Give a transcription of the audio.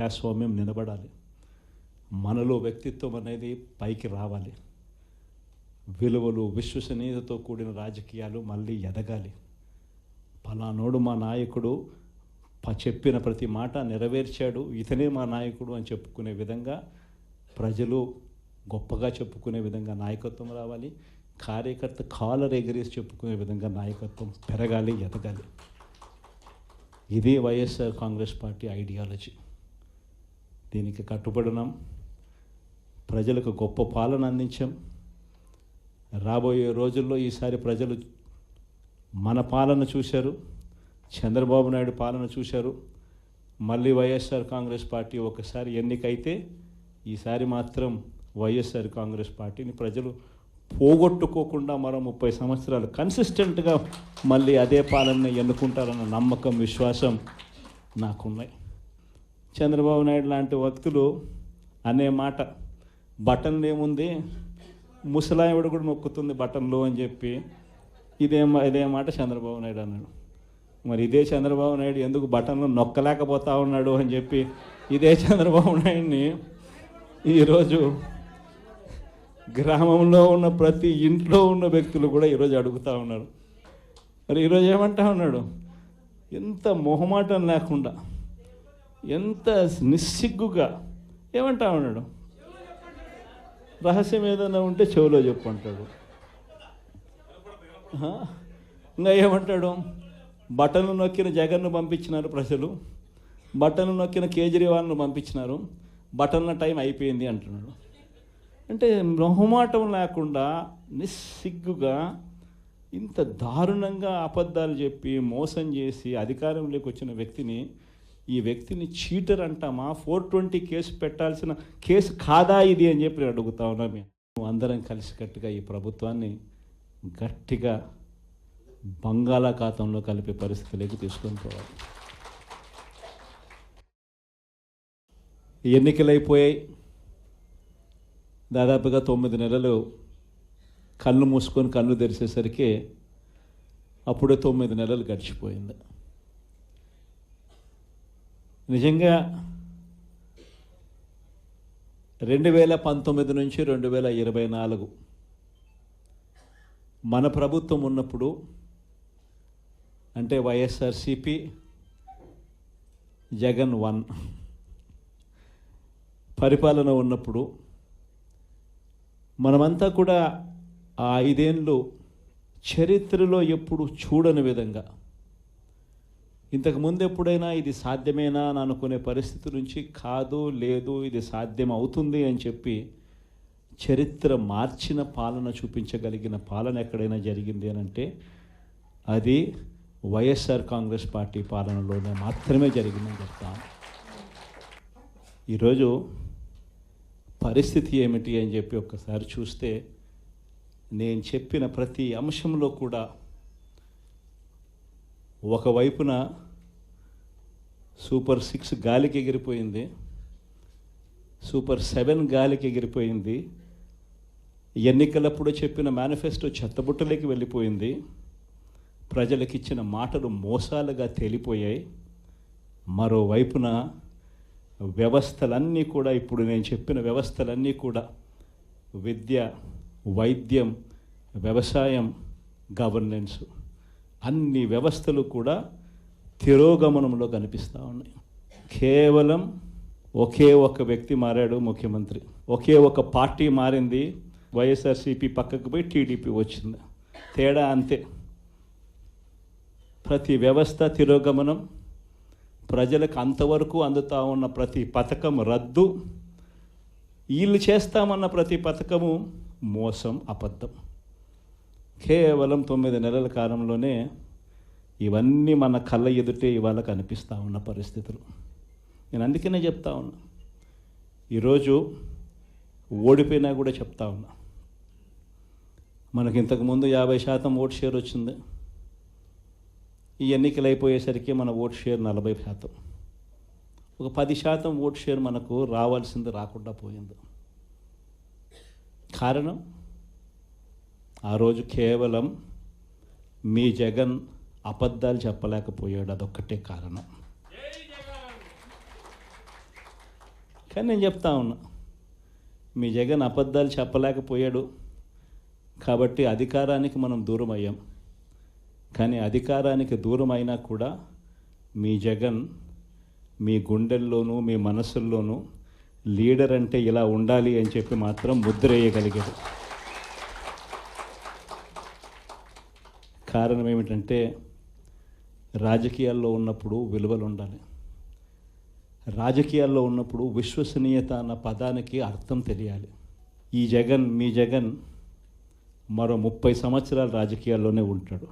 ప్రజాస్వామ్యం నిలబడాలి, మనలో వ్యక్తిత్వం అనేది పైకి రావాలి, విలువలు విశ్వసనీయతతో కూడిన రాజకీయాలు మళ్ళీ ఎదగాలి. పలానోడు మా నాయకుడు, చెప్పిన ప్రతి మాట నెరవేర్చాడు, ఇతనే మా నాయకుడు అని చెప్పుకునే విధంగా ప్రజలు గొప్పగా చెప్పుకునే విధంగా నాయకత్వం రావాలి. కార్యకర్త కాలర్ ఎగరేసి చెప్పుకునే విధంగా నాయకత్వం పెరగాలి, ఎదగాలి. ఇది వైఎస్ఆర్ కాంగ్రెస్ పార్టీ ఐడియాలజీ. దీనికి కట్టుబడినాం. ప్రజలకు గొప్ప పాలన అందించాం. రాబోయే రోజుల్లో ఈసారి ప్రజలు మన పాలన చూశారు, చంద్రబాబు నాయుడు పాలన చూశారు. మళ్ళీ వైఎస్ఆర్ కాంగ్రెస్ పార్టీ ఒకసారి ఎన్నికైతే ఈసారి మాత్రం వైఎస్ఆర్ కాంగ్రెస్ పార్టీని ప్రజలు పోగొట్టుకోకుండా మరో 30 సంవత్సరాలు కన్సిస్టెంట్గా మళ్ళీ అదే పాలనని ఎన్నుకుంటారన్న నమ్మకం, విశ్వాసం నాకున్నాయి. చంద్రబాబు నాయుడు లాంటి వ్యక్తులు అనే మాట, బటన్లు ఏముంది, ముసలాయివిడ కూడా నొక్కుతుంది బటన్లు అని చెప్పి ఇదే మాట చంద్రబాబు నాయుడు అన్నాడు. మరి ఇదే చంద్రబాబు నాయుడు ఎందుకు బటన్లు నొక్కలేకపోతా ఉన్నాడు అని చెప్పి ఇదే చంద్రబాబు నాయుడిని ఈరోజు గ్రామంలో ఉన్న ప్రతి ఇంట్లో ఉన్న వ్యక్తులు కూడా ఈరోజు అడుగుతూ ఉన్నారు. మరి ఈరోజు ఏమంటా ఉన్నాడు, ఎంత మొహమాటం లేకుండా, ఎంత నిస్సిగ్గుగా ఏమంటా ఉన్నాడు, రహస్యం ఏదైనా ఉంటే చెవిలో చెప్పు అంటాడు. ఇంకా ఏమంటాడు, బటన్లు నొక్కిన జగన్ను పంపించినారు ప్రజలు, బటన్లు నొక్కిన కేజ్రీవాల్ను పంపించినారు, బటన్ల టైం అయిపోయింది అంటున్నాడు. అంటే మొహమాటం లేకుండా నిస్సిగ్గుగా ఇంత దారుణంగా అబద్ధాలు చెప్పి మోసం చేసి అధికారంలోకి వచ్చిన ఈ వ్యక్తిని చీటర్ అంటామా, 420 కేసు పెట్టాల్సిన కేసు కాదా ఇది అని చెప్పి అడుగుతా ఉన్నాం. మేము అందరం కలిసికట్టుగా ఈ ప్రభుత్వాన్ని గట్టిగా బంగాళాఖాతంలో కలిపే పరిస్థితిలోకి తీసుకొని పోవాలి. ఎన్నికలైపోయాయి. దాదాపుగా 9 నెలలు కళ్ళు మూసుకొని కళ్ళు తెరిచేసరికి అప్పుడే 9 నెలలు గడిచిపోయింది. నిజంగా 2019 నుంచి 2024 మన ప్రభుత్వం ఉన్నప్పుడు, అంటే వైఎస్ఆర్సిపి జగన్ 1 పరిపాలన ఉన్నప్పుడు మనమంతా కూడా ఆ 5 ఏళ్ళు చరిత్రలో ఎప్పుడు చూడని విధంగా, ఇంతకుముందు ఎప్పుడైనా ఇది సాధ్యమేనా అని అనుకునే పరిస్థితి నుంచి కాదు, లేదు, ఇది సాధ్యం అవుతుంది అని చెప్పి చరిత్ర మార్చిన పాలన చూపించగలిగిన పాలన ఎక్కడైనా జరిగింది అని అంటే అది వైఎస్ఆర్ కాంగ్రెస్ పార్టీ పాలనలోనే మాత్రమే జరిగిందని చెప్తాను. ఈరోజు పరిస్థితి ఏమిటి అని చెప్పి ఒక్కసారి చూస్తే, నేను చెప్పిన ప్రతి అంశంలో కూడా ఒకవైపున సూపర్ 6 గాలికి ఎగిరిపోయింది, సూపర్ 7 గాలికి ఎగిరిపోయింది, ఎన్నికలప్పుడు చెప్పిన మేనిఫెస్టో చెత్తబుట్టలోకి వెళ్ళిపోయింది, ప్రజలకు ఇచ్చిన మాటలు మోసాలుగా తేలిపోయాయి. మరోవైపున వ్యవస్థలన్నీ కూడా, ఇప్పుడు నేను చెప్పిన వ్యవస్థలన్నీ కూడా, విద్య, వైద్యం, వ్యవసాయం, గవర్నెన్స్, అన్ని వ్యవస్థలు కూడా తిరోగమనంలో కనిపిస్తూ ఉన్నాయి. కేవలం ఒకే ఒక వ్యక్తి మారాడు, ముఖ్యమంత్రి. ఒకే ఒక పార్టీ మారింది, వైఎస్ఆర్సీపీ పక్కకు పోయి టీడీపీ వచ్చింది. తేడా అంతే. ప్రతి వ్యవస్థ తిరోగమనం, ప్రజలకు అంతవరకు అందుతూ ఉన్న ప్రతి పథకం రద్దు, వీళ్ళు చేస్తామన్న ప్రతి పథకము మోసం, అబద్ధం. కేవలం 9 నెలల కాలంలోనే ఇవన్నీ మన కళ్ళ ఎదుటే ఇవాళ కనిపిస్తూ ఉన్న పరిస్థితులు. నేను అందుకనే చెప్తా ఉన్నా, ఈరోజు ఓడిపోయినా కూడా చెప్తా ఉన్నా, మనకి ఇంతకుముందు 50% ఓట్ షేర్ వచ్చింది. ఈ ఎన్నికలు అయిపోయేసరికి మన ఓట్ షేర్ 40%. ఒక 10% ఓట్ షేర్ మనకు రావాల్సింది రాకుండా పోయింది. కారణం, ఆ రోజు కేవలం మీ జగన్ అబద్ధాలు చెప్పలేకపోయాడు, అదొక్కటే కారణం. కానీ నేను చెప్తా ఉన్నా, మీ జగన్ అబద్ధాలు చెప్పలేకపోయాడు కాబట్టి అధికారానికి మనం దూరం అయ్యాం. కానీ అధికారానికి దూరం అయినా కూడా మీ జగన్ మీ గుండెల్లోనూ మీ మనసుల్లోనూ లీడర్ అంటే ఇలా ఉండాలి అని చెప్పి మాత్రం ముద్ర వేయగలిగాడు. కారణం ఏమిటంటే రాజకీయాల్లో ఉన్నప్పుడు విలువలు ఉండాలి. రాజకీయాల్లో ఉన్నప్పుడు విశ్వసనీయత అన్న పదానికి అర్థం తెలియాలి. మీ జగన్ మరో 30 సంవత్సరాలు రాజకీయాల్లోనే ఉంటాడు.